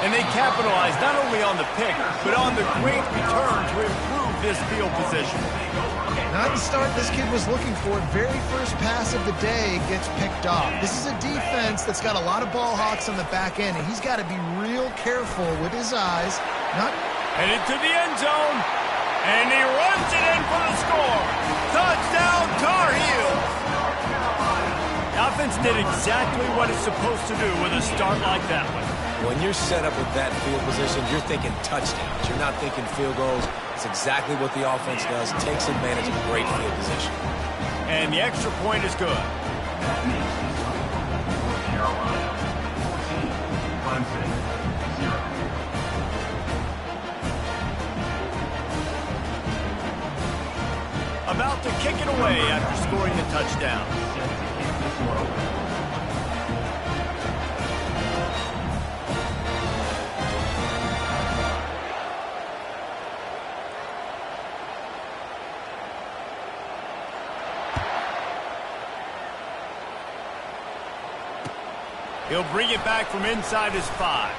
And they capitalized not only on the pick, but on the great return to improve this field position. Not the start this kid was looking for. Very first pass of the day gets picked off. This is a defense that's got a lot of ball hawks on the back end, and he's got to be real careful with his eyes. Headed to the end zone, and he runs it in for the score. Touchdown, Tar Heels! The offense did exactly what it's supposed to do with a start like that one. When you're set up with that field position, you're thinking touchdowns. You're not thinking field goals. It's exactly what the offense does. Takes advantage of a great field position. And the extra point is good. About to kick it away after scoring the touchdown. He'll bring it back from inside his 5.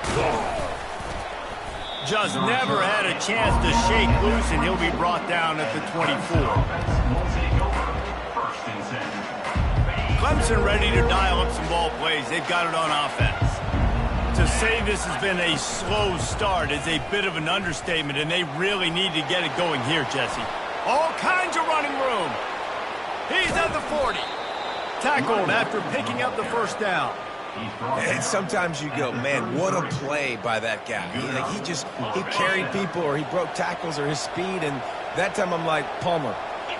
Just never had a chance to shake loose, and he'll be brought down at the 24. Clemson ready to dial up some ball plays. They've got it on offense. To say this has been a slow start is a bit of an understatement, and they really need to get it going here, Jesse. All kinds of running room. He's at the 40. Tackled after picking up the first down. And sometimes you go, man, what a play by that guy. He carried people, or he broke tackles, or his speed, and that time I'm like, Palmer,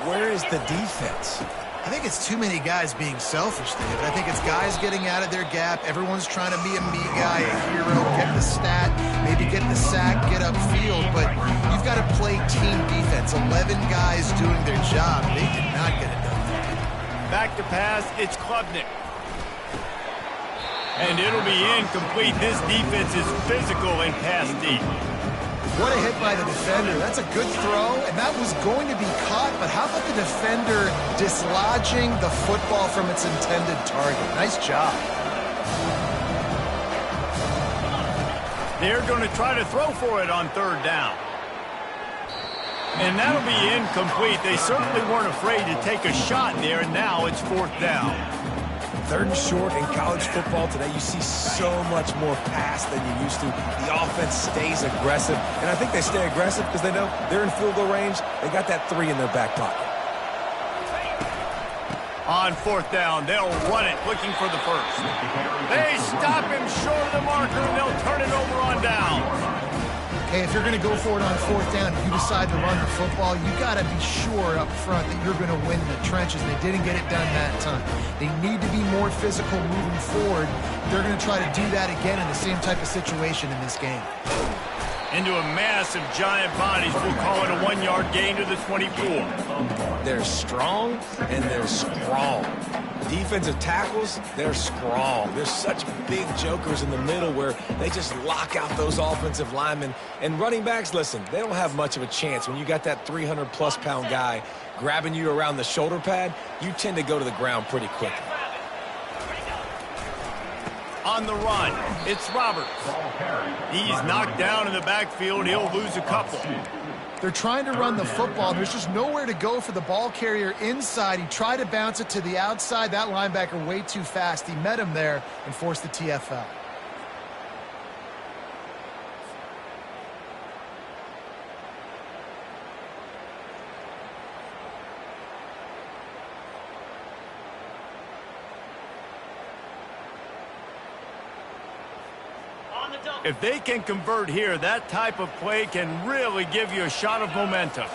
where is the defense? I think it's too many guys being selfish, David. I think it's guys getting out of their gap. Everyone's trying to be a me guy, a hero, get the stat, maybe get the sack, get upfield, but you've got to play team defense. 11 guys doing their job. They did not get it done. Back to pass, it's Klubnik. And it'll be incomplete. This defense is physical and pass deep. What a hit by the defender. That's a good throw, and that was going to be caught, but how about the defender dislodging the football from its intended target? Nice job. They're going to try to throw for it on 3rd down. And that'll be incomplete. They certainly weren't afraid to take a shot there, and now it's 4th down. 3rd and short in college football today, you see so much more pass than you used to. The offense stays aggressive, and I think they stay aggressive because they know they're in field goal range. They got that 3 in their back pocket. On 4th down, they'll run it, looking for the first. They stop him short of the marker, and they'll turn it over on down. Hey, if you're going to go for it on 4th down, if you decide to run the football, you got to be sure up front that you're going to win in the trenches. They didn't get it done that time. They need to be more physical moving forward. They're going to try to do that again in the same type of situation in this game. Into a mass of giant bodies. We'll call it a 1-yard gain to the 24. They're strong and they're strong. Defensive tackles, they're strong. There's such big jokers in the middle where they just lock out those offensive linemen. And running backs, listen, they don't have much of a chance. When you got that 300-plus pound guy grabbing you around the shoulder pad, you tend to go to the ground pretty quickly. On the run, it's Roberts. He's knocked down in the backfield. He'll lose a couple. They're trying to run the football. There's just nowhere to go for the ball carrier inside. He tried to bounce it to the outside. That linebacker way too fast. He met him there and forced the TFL. If they can convert here, that type of play can really give you a shot of momentum.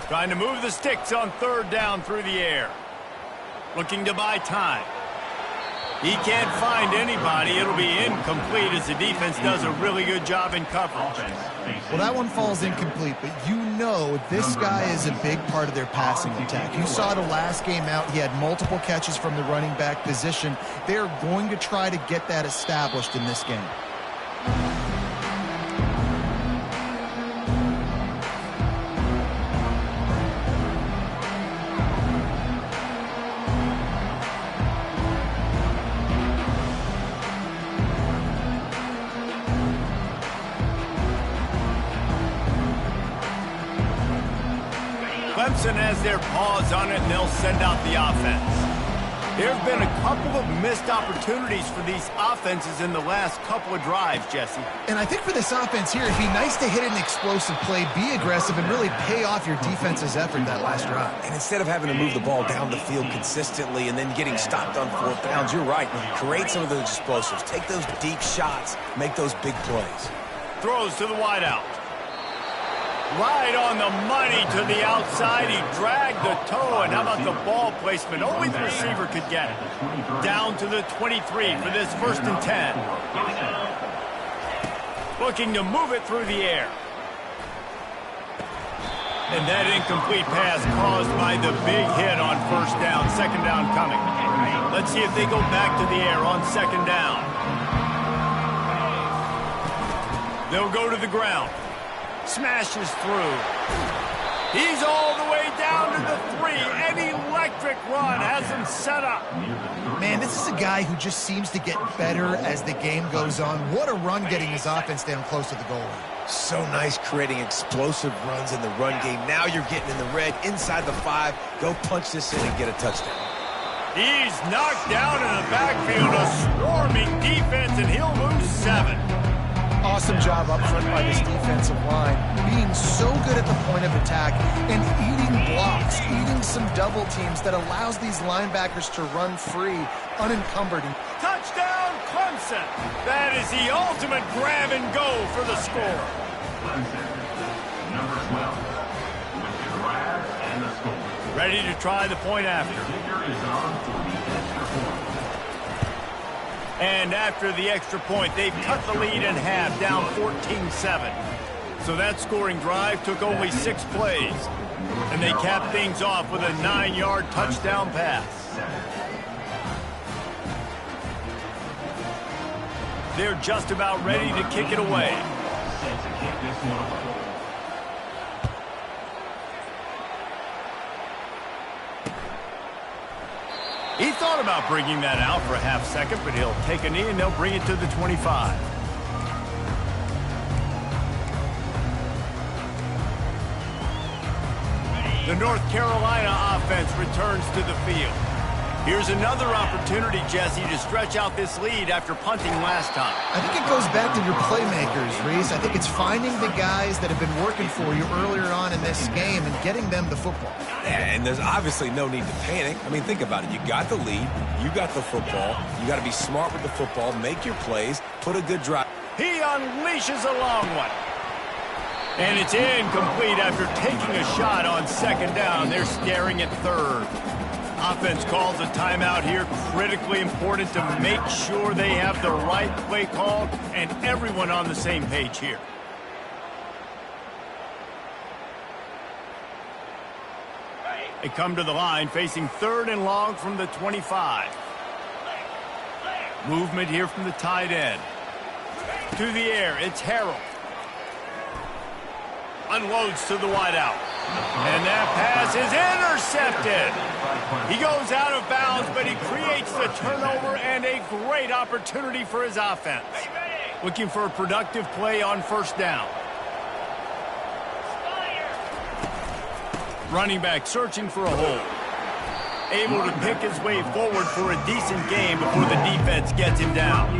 Trying to move the sticks on 3rd down through the air. Looking to buy time. He can't find anybody. It'll be incomplete as the defense does a really good job in coverage. Well, that one falls incomplete, but you know this guy is a big part of their passing attack. You saw the last game out. He had multiple catches from the running back position. They're going to try to get that established in this game. Clemson has their paws on it, and they'll send out the offense. There have been a couple of missed opportunities for these offenses in the last couple of drives, Jesse. And I think for this offense here, it'd be nice to hit an explosive play, be aggressive, and really pay off your defense's effort that last drive. And instead of having to move the ball down the field consistently and then getting stopped on fourth downs, you're right. Create some of those explosives. Take those deep shots. Make those big plays. Throws to the wideout. Right on the money to the outside. He dragged the toe, and how about the ball placement? Only the receiver could get it. Down to the 23 for this 1st and 10. Looking to move it through the air. And that incomplete pass caused by the big hit on 1st down. 2nd down coming. Let's see if they go back to the air on 2nd down. They'll go to the ground. Smashes through. He's all the way down to the 3. An electric run has him set up. Man, this is a guy who just seems to get better as the game goes on. What a run getting his offense down close to the goal line. So nice creating explosive runs in the run game. Now you're getting in the red inside the 5. Go punch this in and get a touchdown. He's knocked down in the backfield. A swarming defense, and he'll lose 7. Awesome job up front by this defensive line, being so good at the point of attack and eating blocks, eating some double teams that allows these linebackers to run free, unencumbered. Touchdown, Clemson! That is the ultimate grab and go for the score. Clemson, number 12, with the grab and the score. Ready to try the point after. The kicker is on for the extra point. And after the extra point, they've cut the lead in half, down 14-7. So that scoring drive took only 6 plays. And they capped things off with a 9-yard touchdown pass. They're just about ready to kick it away. Set to kick this one away. He thought about bringing that out for a half second, but he'll take a knee and they'll bring it to the 25. The North Carolina offense returns to the field. Here's another opportunity, Jesse, to stretch out this lead after punting last time. I think it goes back to your playmakers, Reese. I think it's finding the guys that have been working for you earlier on in this game and getting them the football. Yeah, and there's obviously no need to panic. I mean, think about it. You got the lead. You got the football. You got to be smart with the football, make your plays, put a good drive. He unleashes a long one. And it's incomplete after taking a shot on 2nd down. They're staring at 3rd. Offense calls a timeout here. Critically important to make sure they have the right play called and everyone on the same page here. They come to the line facing 3rd and long from the 25. Movement here from the tight end. To the air, it's Harrell. Unloads to the wideout. And that pass is intercepted. He goes out of bounds, but he creates the turnover and a great opportunity for his offense. Looking for a productive play on 1st down. Running back searching for a hole. Able to pick his way forward for a decent game before the defense gets him down.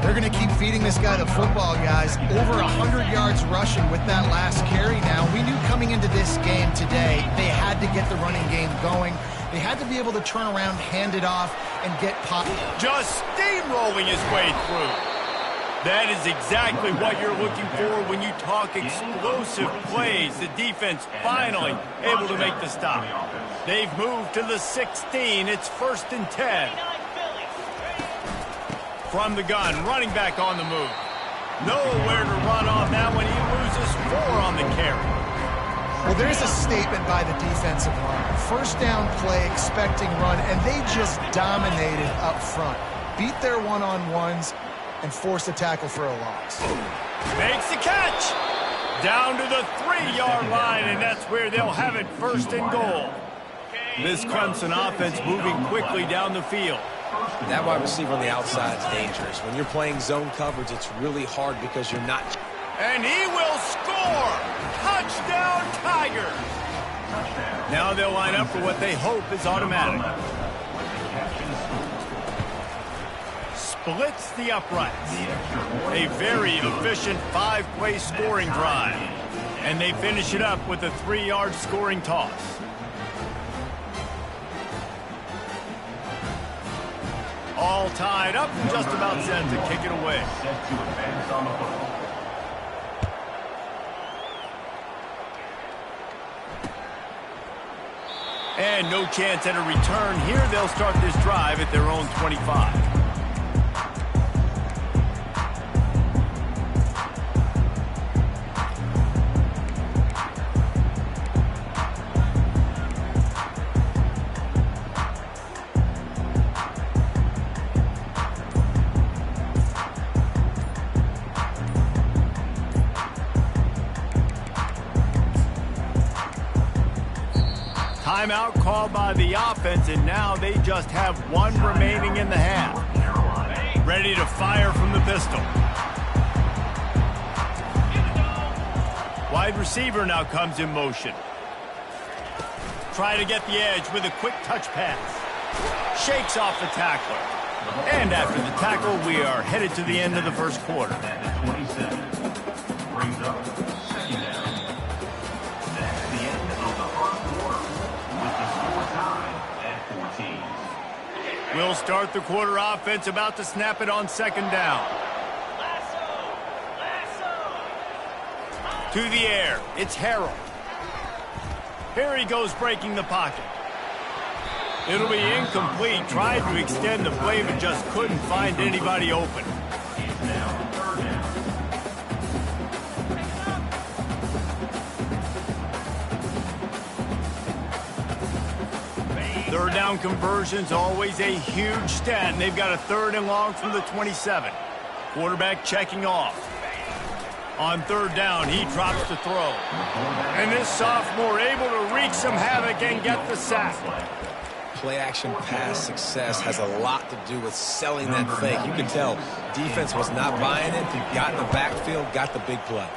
They're going to keep feeding this guy the football, guys. Over 100 yards rushing with that last carry now. We knew coming into this game today, they had to get the running game going. They had to be able to turn around, hand it off, and get pop. Just steamrolling his way through. That is exactly what you're looking for when you talk explosive plays. The defense finally able to make the stop. They've moved to the 16. It's 1st and 10. From the gun, running back on the move. Nowhere to run on that one. He loses 4 on the carry. Well, there's a statement by the defensive line. 1st down play, expecting run, and they just dominated up front. Beat their one-on-ones and forced a tackle for a loss. Makes the catch. Down to the 3-yard line, and that's where they'll have it 1st and goal. This Clemson offense moving quickly down the field. That wide receiver on the outside is dangerous. When you're playing zone coverage, it's really hard because you're not. And he will score! Touchdown, Tigers! Now they'll line up for what they hope is automatic. Splits the uprights. A very efficient 5-play scoring drive. And they finish it up with a 3-yard scoring toss. All tied up and just about set to kick it away. And no chance at a return here. They'll start this drive at their own 25. Timeout called by the offense, and now they just have one remaining in the half. Ready to fire from the pistol. Wide receiver now comes in motion. Try to get the edge with a quick touch pass. Shakes off the tackler. And after the tackle, we are headed to the end of the first quarter. 27 brings up second down. That's the end of the first quarter with the score tied at 14. We'll start the quarter offense, about to snap it on second down. To the air, it's Harrell. Here he goes breaking the pocket. It'll be incomplete. Tried to extend the play, but just couldn't find anybody open. It's now third down. Third down conversion's always a huge stat, and they've got a 3rd and long from the 27. Quarterback checking off. On third down, he drops the throw. And this sophomore able to wreak some havoc and get the sack. Play-action pass success has a lot to do with selling that fake. You can tell defense was not buying it. Got in the backfield, got the big play.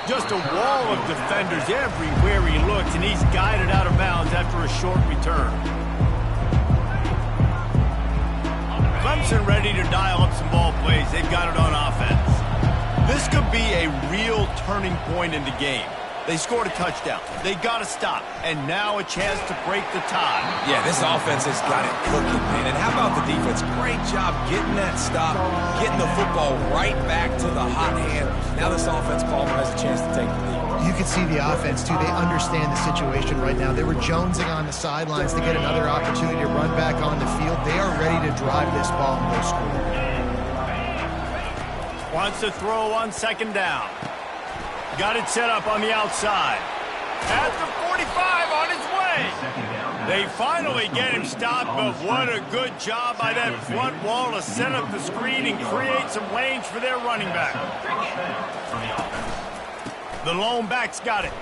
Just a wall of defenders everywhere he looks, and he's guided out of bounds after a short return. Clemson ready to dial up some ball plays. They've got it on offense. This could be a real turning point in the game. They scored a touchdown. They got to stop. And now a chance to break the tie. Yeah, this offense has got it cooking, man. And how about the defense? Great job getting that stop, getting the football right back to the hot hand. Now this offense, Palmer, has a chance to take the lead. You can see the offense, too. They understand the situation right now. They were jonesing on the sidelines to get another opportunity to run back on the field. They are ready to drive this ball and go score. Wants to throw on second down. Got it set up on the outside. At the 45 on his way. They finally get him stopped, but what a good job by that front wall to set up the screen and create some lanes for their running back. The lone back's got it.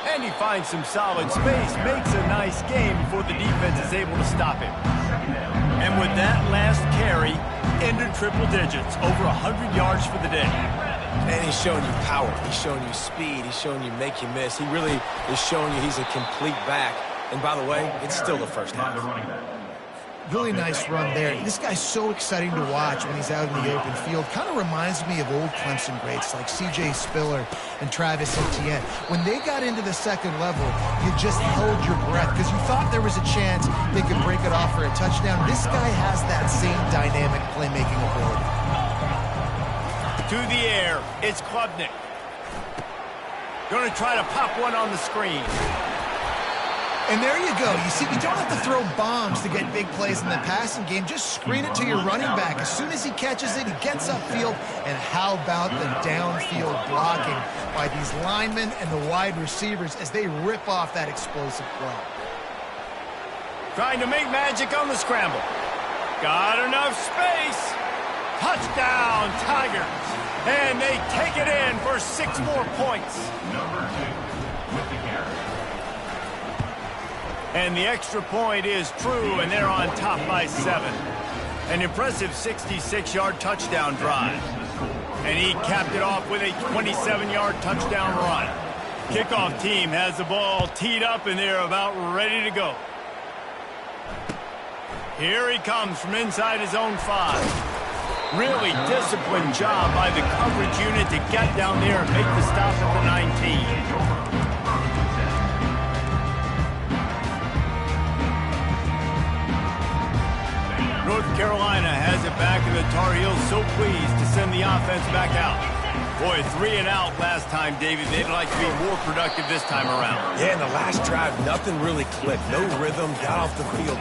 And he finds some solid space, makes a nice game before the defense is able to stop him. And with that last carry, ended triple digits, over 100 yards for the day. And he's showing you power. He's showing you speed. He's showing you make you miss. He really is showing you he's a complete back. And by the way, it's still the first half. Really nice run there. This guy's so exciting to watch when he's out in the open field. Kind of reminds me of old Clemson greats like C.J. Spiller and Travis Etienne. When they got into the second level, you just held your breath because you thought there was a chance they could break it off for a touchdown. This guy has that same dynamic playmaking ability. To the air, it's Klubnik. Going to try to pop one on the screen. And there you go. You see, you don't have to throw bombs to get big plays in the passing game. Just screen it to your running back. As soon as he catches it, he gets upfield. And how about the downfield blocking by these linemen and the wide receivers as they rip off that explosive play. Trying to make magic on the scramble. Got enough space. Touchdown, Tigers. And they take it in for 6 more points. Number 2 with the carry. And the extra point is true, and they're on top by 7. An impressive 66-yard touchdown drive. And he capped it off with a 27-yard touchdown run. Kickoff team has the ball teed up, and they're about ready to go. Here he comes from inside his own 5. Really disciplined job by the coverage unit to get down there and make the stop at the 19. North Carolina has it back, and the Tar Heels so pleased to send the offense back out. Boy, 3 and out last time, David. They'd like to be more productive this time around. Yeah, in the last drive, nothing really clicked. No rhythm, got off the field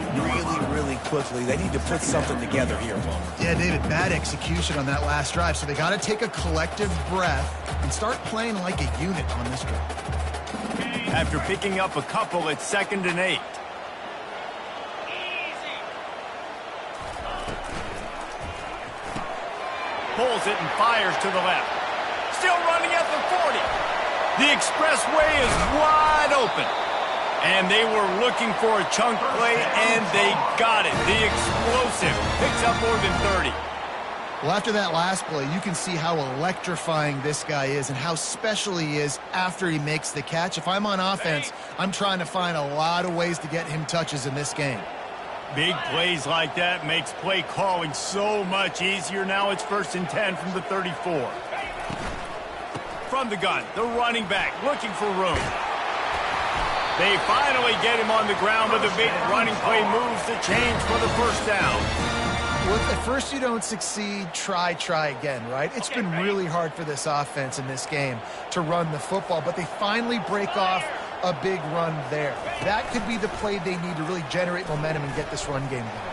really quickly. They need to put something together here. Yeah, David, bad execution on that last drive, so they got to take a collective breath and start playing like a unit on this drive. After picking up a couple, it's 2nd and 8. Pulls it and fires to the left. Still running at the 40. The expressway is wide open. And they were looking for a chunk play, and they got it. The explosive picks up more than 30. Well, after that last play, you can see how electrifying this guy is and how special he is after he makes the catch. If I'm on offense, I'm trying to find a lot of ways to get him touches in this game. Big plays like that makes play calling so much easier. Now it's 1st and 10 from the 34. From the gun, the running back looking for room. They finally get him on the ground with a big running play moves the change for the 1st down. Well, if at first you don't succeed, try again, right? It's been really hard for this offense in this game to run the football, but they finally break off a big run there. That could be the play they need to really generate momentum and get this run game going.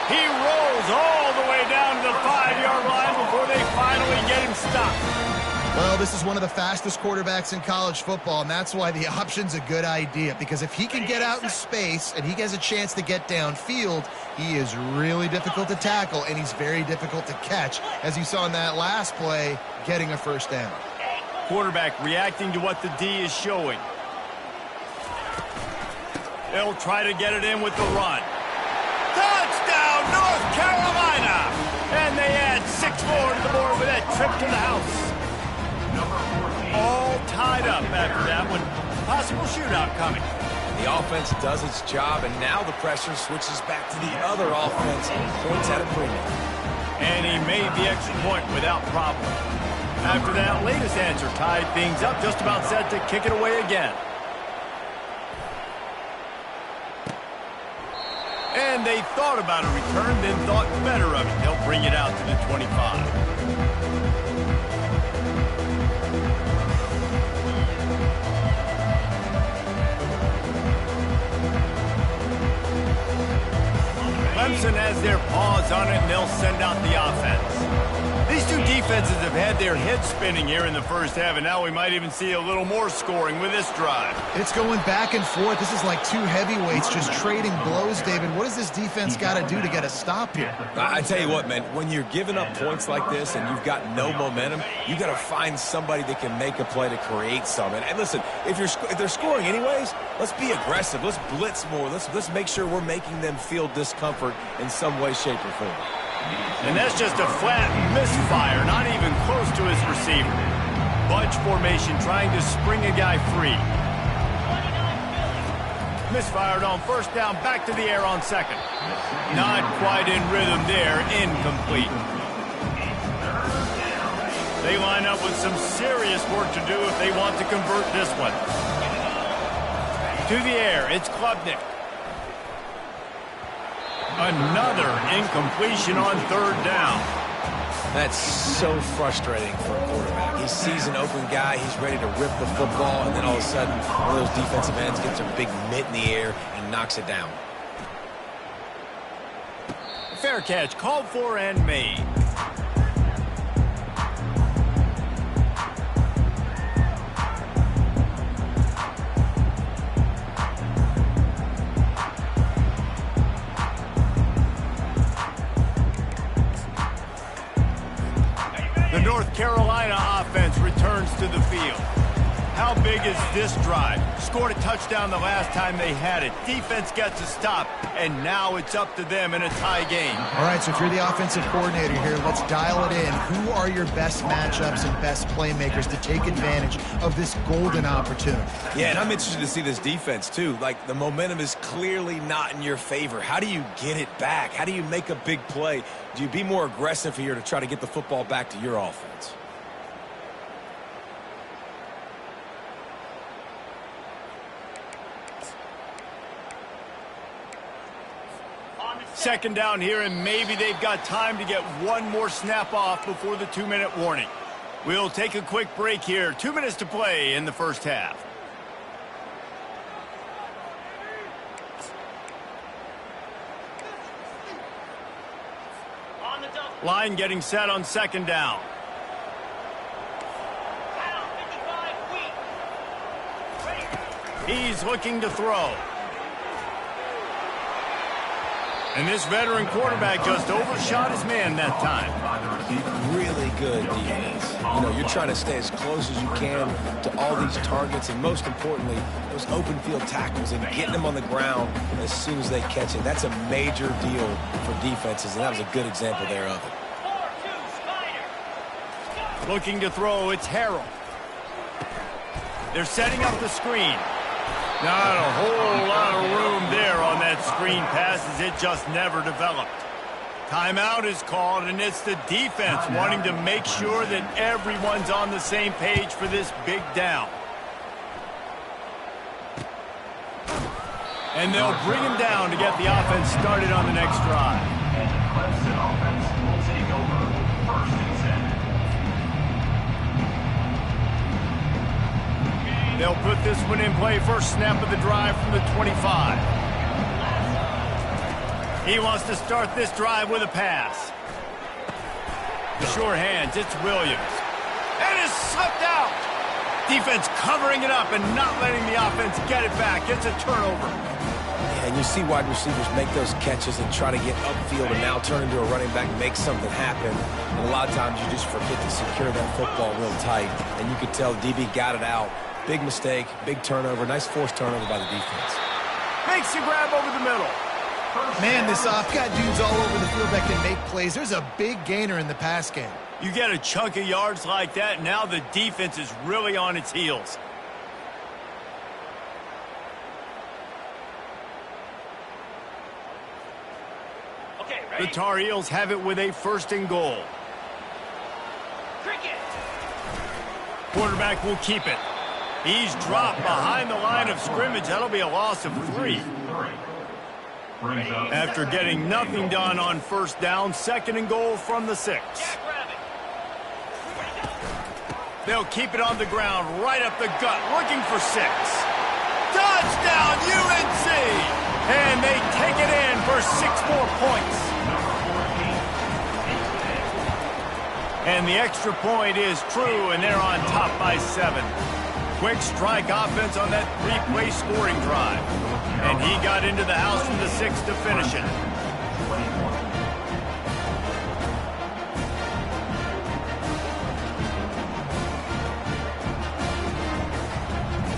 He rolls all the way down to the 5-yard line before they finally get him stopped. Well, this is one of the fastest quarterbacks in college football, and that's why the option's a good idea, because if he can get out in space and he has a chance to get downfield, he is really difficult to tackle, and he's very difficult to catch, as you saw in that last play, getting a 1st down. Quarterback reacting to what the D is showing. They'll try to get it in with the run. Touchdown, North Carolina! And they add 6 more to the board with that trip to the house. All tied up after that one. Possible shootout coming. The offense does its job, and now the pressure switches back to the other offense. Points at a premium. And he made the extra point without problem. After that latest answer tied things up, just about set to kick it away again. And they thought about a return, then thought better of it. They'll bring it out to the 25. Clemson has their paws on it, and they'll send out the offense. These two defenses have had their heads spinning here in the 1st half, and now we might even see a little more scoring with this drive. It's going back and forth. This is like 2 heavyweights just trading blows, David. What does this defense got to do to get a stop here? I tell you what, man, when you're giving up points like this and you've got no momentum, you got to find somebody that can make a play to create something. And listen, if they're scoring anyways, let's be aggressive. Let's blitz more. Let's make sure we're making them feel discomfort in some way, shape, or form. And that's just a flat misfire, not even close to his receiver. Bunch formation trying to spring a guy free. Misfired on 1st down, back to the air on 2nd. Not quite in rhythm there, incomplete. They line up with some serious work to do if they want to convert this one. To the air, it's Klubnik. Another incompletion on 3rd down. That's so frustrating for a quarterback. He sees an open guy, he's ready to rip the football, and then all of a sudden, one of those defensive ends gets a big mitt in the air and knocks it down. Fair catch, called for and made. The North Carolina offense returns to the field. How big is this drive? Scored a touchdown the last time they had it. Defense gets a stop, and now it's up to them in a tie game. All right, so if you're the offensive coordinator here, let's dial it in. Who are your best matchups and best playmakers to take advantage of this golden opportunity? Yeah, and I'm interested to see this defense, too. Like, the momentum is clearly not in your favor. How do you get it back? How do you make a big play? Do you be more aggressive here to try to get the football back to your offense? Second down here, and maybe they've got time to get one more snap off before the 2-minute warning. We'll take a quick break here. 2 minutes to play in the first half. Line getting set on second down. He's looking to throw. And this veteran quarterback just overshot his man that time. Really good defense. You know, you're trying to stay as close as you can to all these targets, and most importantly, those open field tackles and getting them on the ground as soon as they catch it. That's a major deal for defenses, and that was a good example there of it. Looking to throw, it's Harrell. They're setting up the screen. Not a whole lot of room there on that screen pass as it just never developed. Timeout is called, and it's the defense wanting to make sure that everyone's on the same page for this big down. And they'll bring him down to get the offense started on the next drive. And the Clemson offense will take over 1st and 10. They'll put this one in play. First snap of the drive from the 25. He wants to start this drive with a pass. The sure hands, it's Williams. And it's slipped out. Defense covering it up and not letting the offense get it back. It's a turnover. Yeah, and you see wide receivers make those catches and try to get upfield and now turn into a running back and make something happen. And a lot of times you just forget to secure that football real tight. And you could tell DB got it out. Big mistake, big turnover, nice forced turnover by the defense. Makes the grab over the middle. Man, this off got dudes all over the field that can make plays. There's a big gainer in the pass game. You get a chunk of yards like that, now the defense is really on its heels. Okay, ready? The Tar Heels have it with a 1st and goal. Cricket. Quarterback will keep it. He's dropped behind the line of scrimmage. That'll be a loss of 3. After getting nothing done on 1st down, 2nd and goal from the 6. They'll keep it on the ground, right up the gut, looking for 6. Touchdown, UNC! And they take it in for 6 more points. And the extra point is true, and they're on top by 7. Quick strike offense on that 3-play scoring drive. And he got into the house from the 6 to finish it.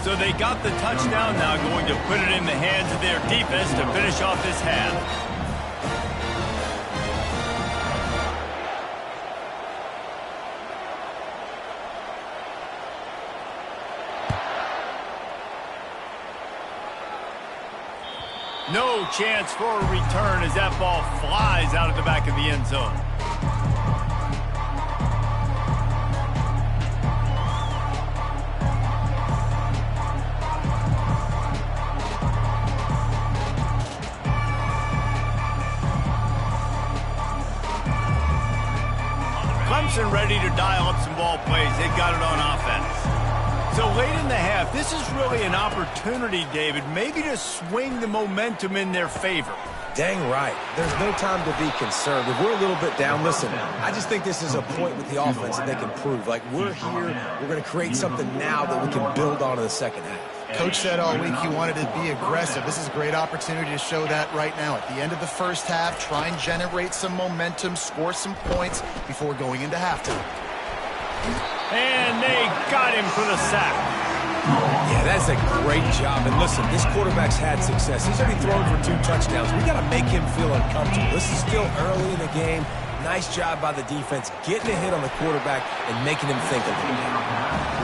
So they got the touchdown, now going to put it in the hands of their defense to finish off this half. No chance for a return as that ball flies out of the back of the end zone. Clemson ready to dial up some ball plays. They got it on offense. So late in the half, this is really an opportunity, David, maybe to swing the momentum in their favor. Dang right. There's no time to be concerned. If we're a little bit down, listen, I just think this is a point with the offense that they can prove. Like, we're here, we're going to create something now that we can build on in the second half. Coach said all week he wanted to be aggressive. This is a great opportunity to show that right now. At the end of the first half, try and generate some momentum, score some points before going into halftime. And they got him for the sack. Yeah, that's a great job. And listen, this quarterback's had success. He's already thrown for 2 touchdowns. We got to make him feel uncomfortable. This is still early in the game. Nice job by the defense, getting a hit on the quarterback and making him think a little bit.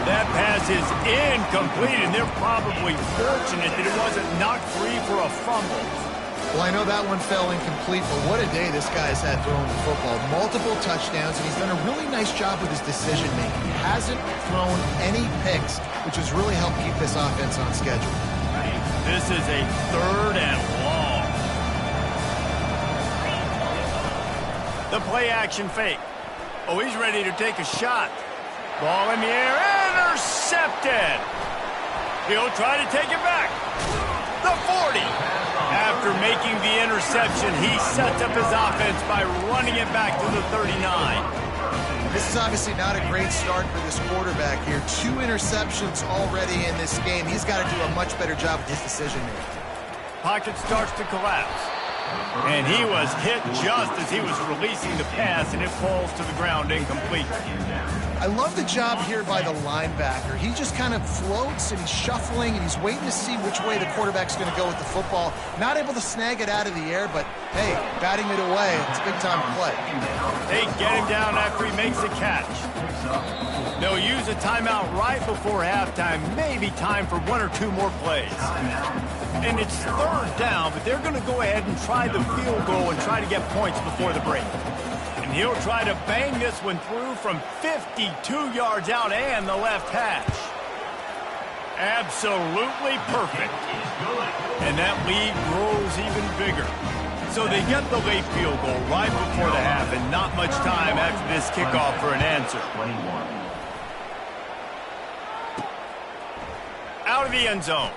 That pass is incomplete, and they're probably fortunate that it wasn't knocked free for a fumble. Well, I know that one fell incomplete, but what a day this guy's had throwing the football. Multiple touchdowns, and he's done a really nice job with his decision-making. He hasn't thrown any picks, which has really helped keep this offense on schedule. This is a 3rd and long. The play-action fake. Oh, he's ready to take a shot. Ball in the air, intercepted. He'll try to take it back. The 40. After making the interception, he sets up his offense by running it back to the 39. This is obviously not a great start for this quarterback here. 2 interceptions already in this game. He's got to do a much better job with his decision-making. Pocket starts to collapse. And he was hit just as he was releasing the pass, and it falls to the ground incomplete. I love the job here by the linebacker. He just kind of floats, and he's shuffling, and he's waiting to see which way the quarterback's going to go with the football. Not able to snag it out of the air, but, hey, batting it away, it's a big-time play. They get him down after he makes a catch. They'll use a timeout right before halftime, maybe time for 1 or 2 more plays. And it's 3rd down, but they're going to go ahead and try the field goal and try to get points before the break. And he'll try to bang this one through from 52 yards out and the left hash. Absolutely perfect. And that lead grows even bigger. So they get the late field goal right before the half, and not much time after this kickoff for an answer. Out of the end zone.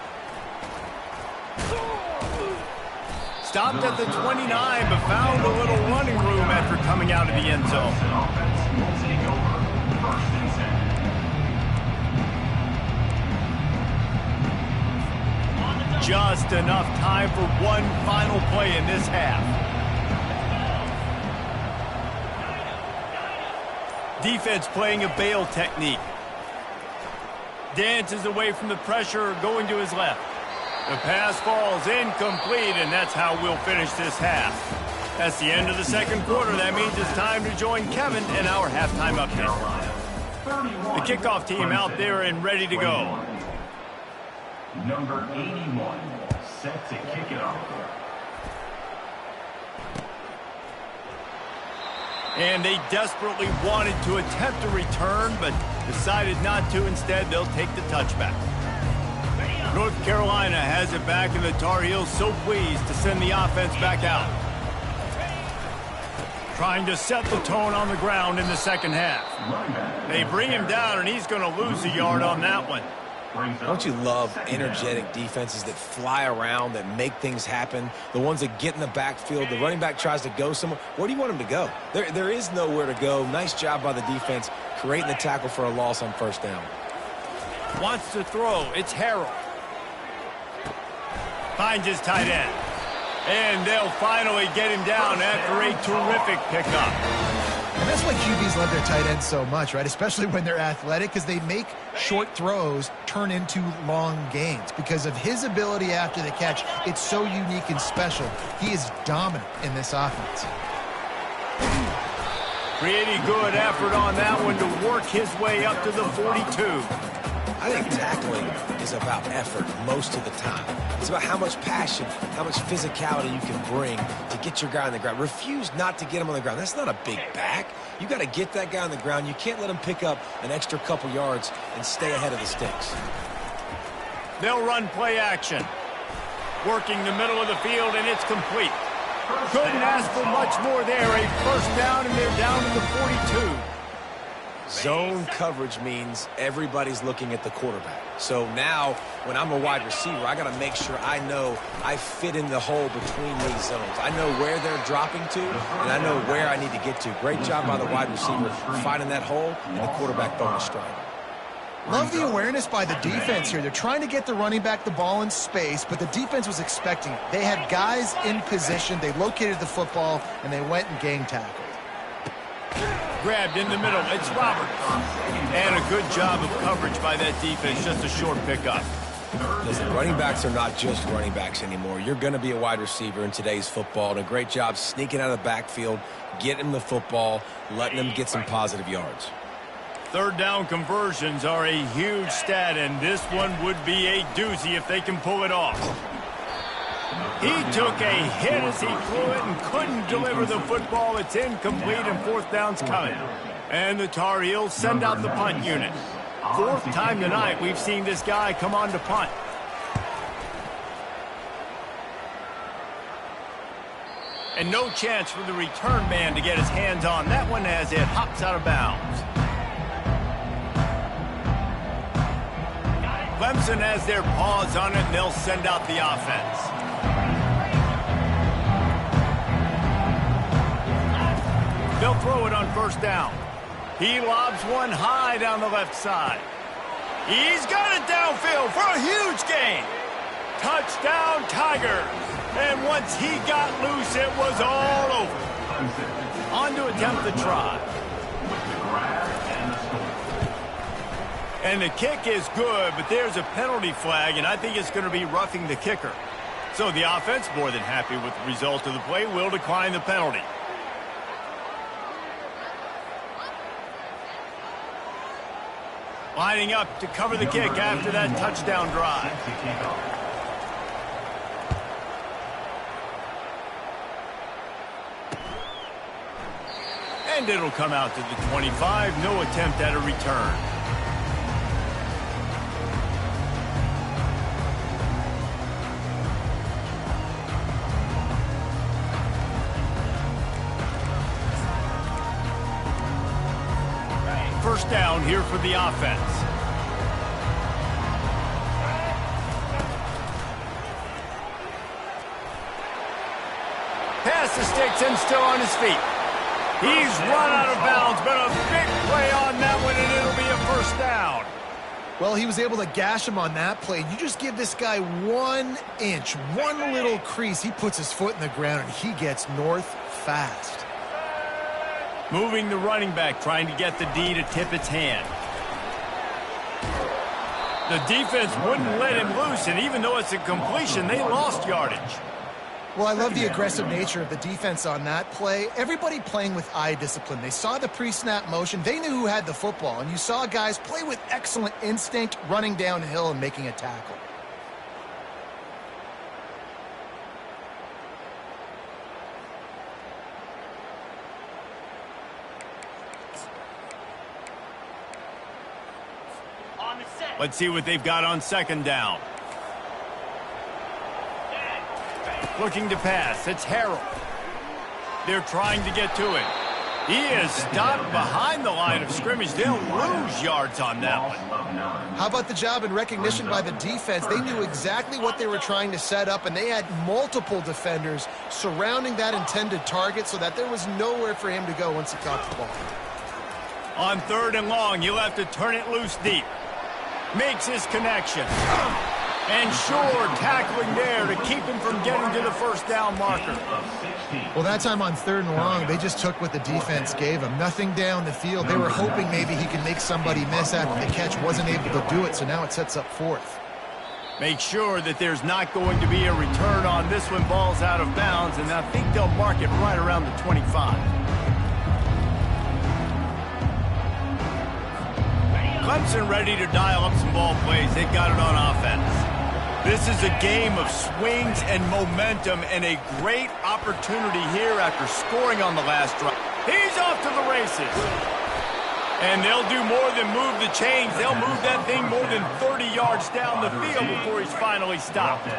Stopped at the 29, but found a little running room after coming out of the end zone. Just enough time for one final play in this half. Defense playing a bail technique. Dances away from the pressure, going to his left. The pass falls incomplete, and that's how we'll finish this half. That's the end of the 2nd quarter. That means it's time to join Kevin in our halftime update. The kickoff team out there and ready to go. Number 81, set to kick it off. And they desperately wanted to attempt a return, but decided not to. Instead, they'll take the touchback. North Carolina has it back, and the Tar Heels so pleased to send the offense back out. Trying to set the tone on the ground in the 2nd half. They bring him down, and he's going to lose a yard on that one. Don't you love energetic defenses that fly around, that make things happen? The ones that get in the backfield, the running back tries to go somewhere. Where do you want him to go? There is nowhere to go. Nice job by the defense, creating the tackle for a loss on 1st down. Wants to throw. It's Harrell. Finds his tight end. And they'll finally get him down after a terrific pickup. And that's why QBs love their tight ends so much, right? Especially when they're athletic, because they make short throws turn into long gains. Because of his ability after the catch, it's so unique and special. He is dominant in this offense. Pretty good effort on that one to work his way up to the 42. I think tackling is about effort most of the time. It's about how much passion, how much physicality you can bring to get your guy on the ground. Refuse not to get him on the ground. That's not a big back. You got to get that guy on the ground. You can't let him pick up an extra couple yards and stay ahead of the sticks. They'll run play action. Working the middle of the field, and it's complete. Couldn't ask for much more there. A 1st down, and they're down to the 42. Zone coverage means everybody's looking at the quarterback. So now, when I'm a wide receiver, I got to make sure I know I fit in the hole between these zones. I know where they're dropping to, and I know where I need to get to. Great job by the wide receiver finding that hole, and the quarterback throwing a strike. Love the awareness by the defense here. They're trying to get the running back the ball in space, but the defense was expecting it. They had guys in position. They located the football, and they went and gang tackled. grabbed in the middle. It's Roberts. And a good job of coverage by that defense. Just a short pickup. Listen, running backs are not just running backs anymore. You're going to be a wide receiver in today's football. And a great job sneaking out of the backfield, getting them the football, letting them get some positive yards. Third down conversions are a huge stat, and this one would be a doozy if they can pull it off. He took a hit as he threw it and couldn't deliver the football. It's incomplete, and fourth down's coming. And the Tar Heels send out the punt unit. Fourth time tonight we've seen this guy come on to punt. And no chance for the return man to get his hands on that one as it hops out of bounds. Clemson has their paws on it, and they'll send out the offense. They'll throw it on first down. He lobs one high down the left side. He's got it downfield for a huge gain. Touchdown, Tigers. And once he got loose, it was all over. On to attempt the try. And the kick is good, but there's a penalty flag, and I think it's going to be roughing the kicker. So the offense, more than happy with the result of the play, will decline the penalty. Lining up to cover the kick after that touchdown drive. And it'll come out to the 25. No attempt at a return. First down here for the offense. Pass the sticks and still on his feet. He's run out of bounds, but a big play on that one, and it'll be a first down. Well, he was able to gash him on that play. You just give this guy 1 inch, one little crease. He puts his foot in the ground, and he gets north fast. Moving the running back, trying to get the D to tip its hand. The defense wouldn't let him loose, and even though it's a completion, they lost yardage. Well, I love the aggressive nature of the defense on that play. Everybody playing with eye discipline. They saw the pre-snap motion. They knew who had the football, and you saw guys play with excellent instinct, running downhill and making a tackle. Let's see what they've got on second down. Looking to pass. It's Harrell. They're trying to get to it. He is stopped behind the line of scrimmage. They'll lose yards on that one. How about the job and recognition by the defense? They knew exactly what they were trying to set up, and they had multiple defenders surrounding that intended target so that there was nowhere for him to go once he caught the ball. On third and long, he'll have to turn it loose deep. Makes his connection. And sure, tackling there to keep him from getting to the first down marker. Well, that time on third and long, they just took what the defense gave him. Nothing down the field. They were hoping maybe he could make somebody miss after the catch. Wasn't able to do it, so now it sets up fourth. Make sure that there's not going to be a return on this one. Ball's out of bounds, and I think they'll mark it right around the 25. Clemson ready to dial up some ball plays. They've got it on offense. This is a game of swings and momentum, and a great opportunity here after scoring on the last drive. He's off to the races. And they'll do more than move the chains. They'll move that thing more than 30 yards down the field before he's finally stopped.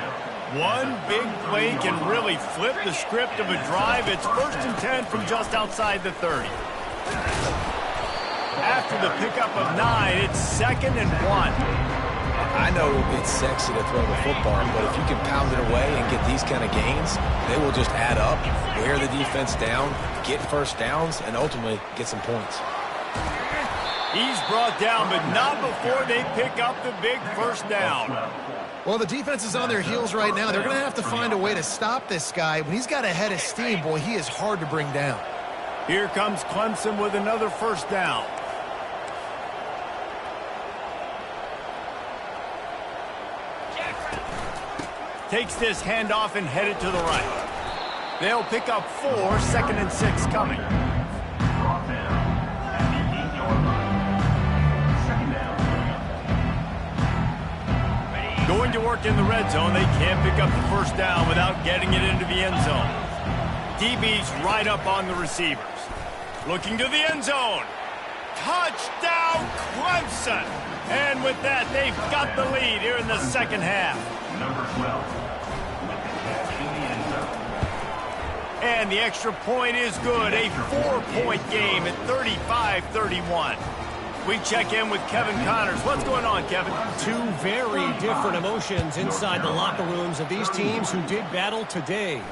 One big play can really flip the script of a drive. It's 1st and 10 from just outside the 30. After the pickup of 9, it's 2nd and 1. I know it's sexy to throw the football, but if you can pound it away and get these kind of gains, they will just add up, wear the defense down, get first downs, and ultimately get some points. He's brought down, but not before they pick up the big first down. Well, the defense is on their heels right now. They're going to have to find a way to stop this guy. When he's got a head of steam, boy, he is hard to bring down. Here comes Clemson with another first down. Takes this handoff and headed to the right. They'll pick up 4, 2nd and 6 coming. Brought down at the 8-yard line. 2nd down. Going to work in the red zone, they can't pick up the first down without getting it into the end zone. DB's right up on the receivers. Looking to the end zone. Touchdown, Clemson! And with that, they've got the lead here in the second half. Number 12 with the catch in the end zone. And the extra point is good. A 4-point game at 35-31. We check in with Kevin Connors. What's going on, Kevin? Two very different emotions inside the locker rooms of these teams who did battle today.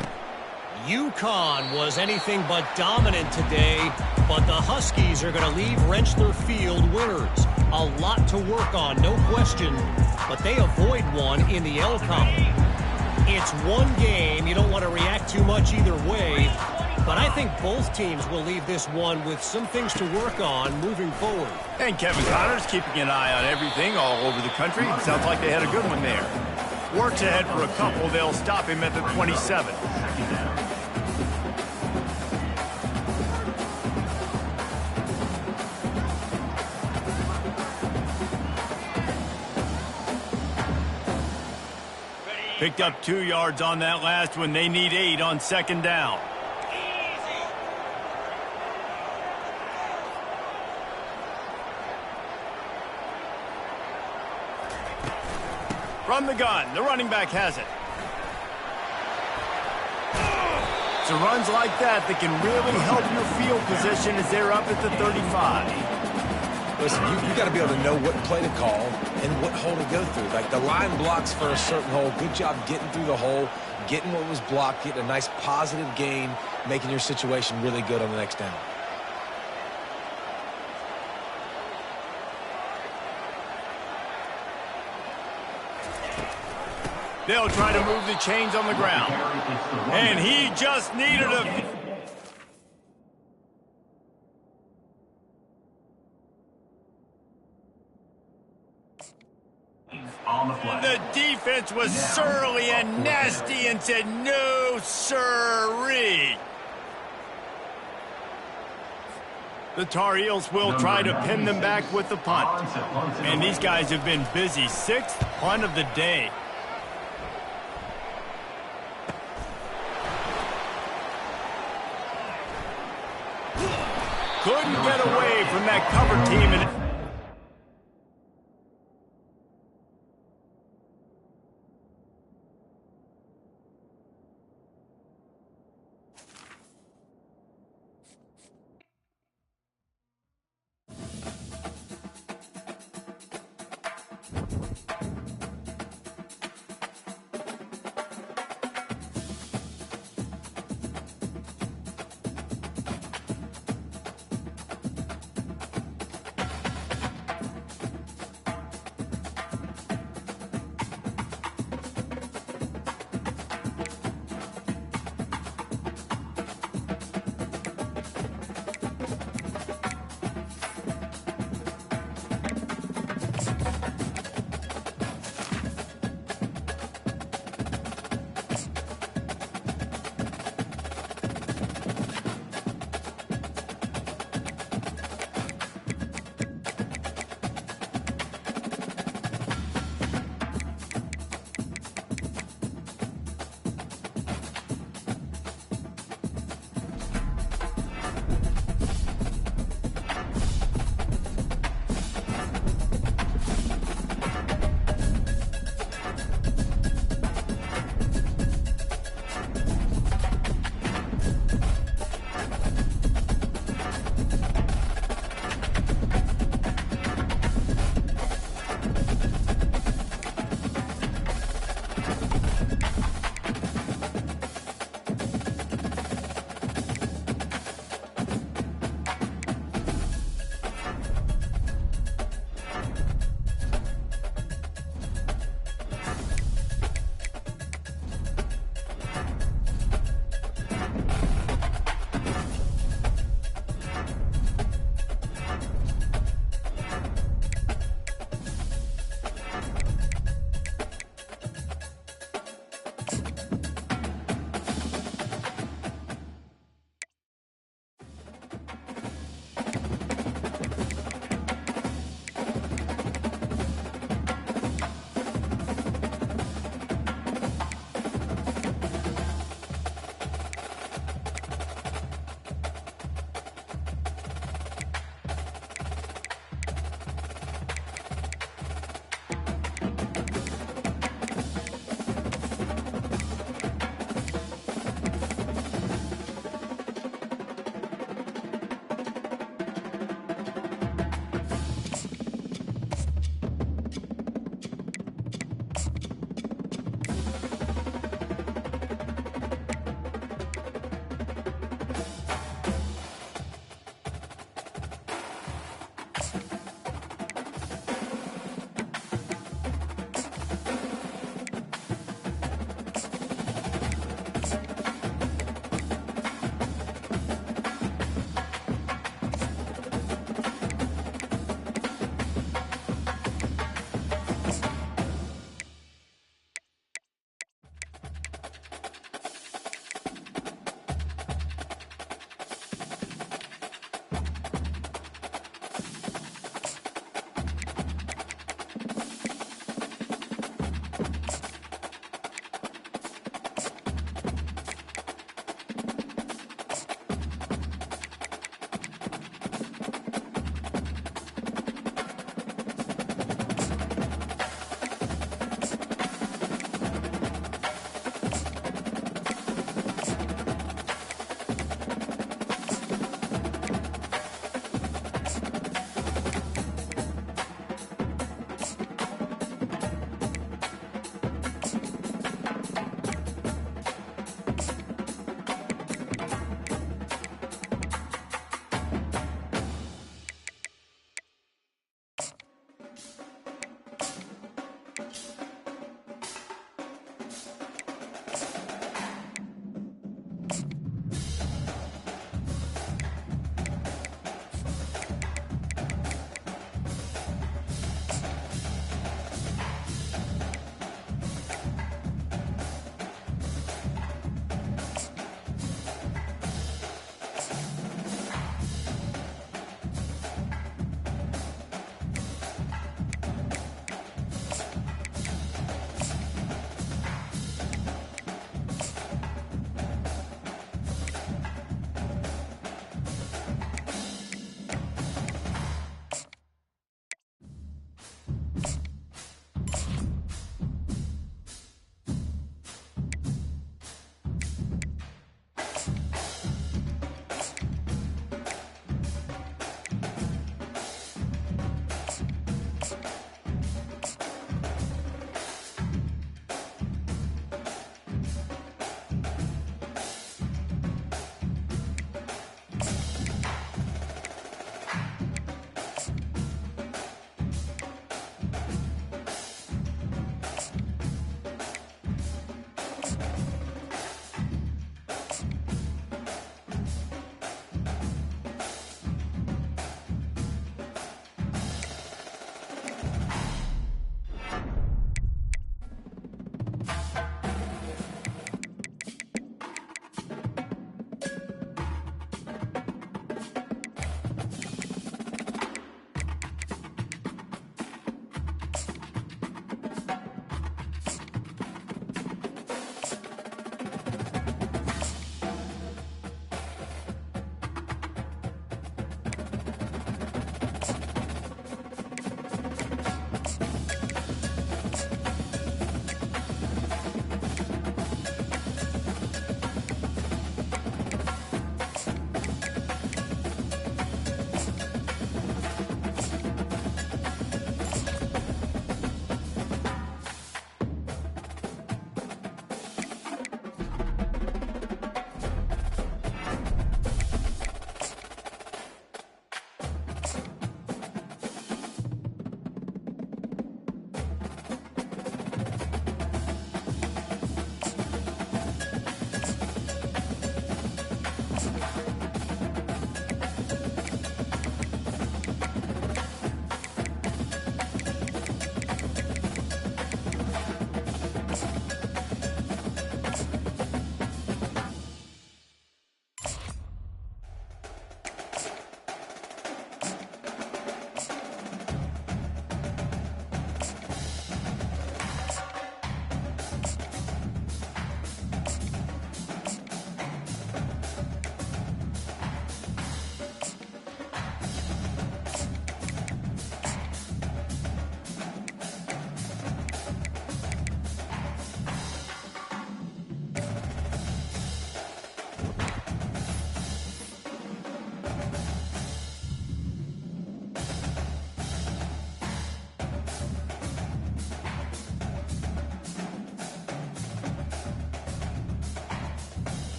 UConn was anything but dominant today, but the Huskies are going to leave Wrenchler Field winners. A lot to work on, no question, but they avoid one in the L column. It's one game. You don't want to react too much either way, but I think both teams will leave this one with some things to work on moving forward. And Kevin Connors keeping an eye on everything all over the country. Sounds like they had a good one there. Works ahead for a couple. They'll stop him at the 27. Picked up 2 yards on that last one. They need 8 on 2nd down. From the gun, the running back has it. So runs like that can really help your field position as they're up at the 35. Listen, you got to be able to know what play to call and what hole to go through. Like the line blocks for a certain hole. Good job getting through the hole, getting what was blocked, getting a nice positive gain, making your situation really good on the next down. They'll try to move the chains on the ground. And he just needed a... On the play. The defense was surly and nasty and said, no, sirree. The Tar Heels will try to pin them back with the punt. And these guys have been busy. 6th punt of the day. Couldn't get away from that cover team. And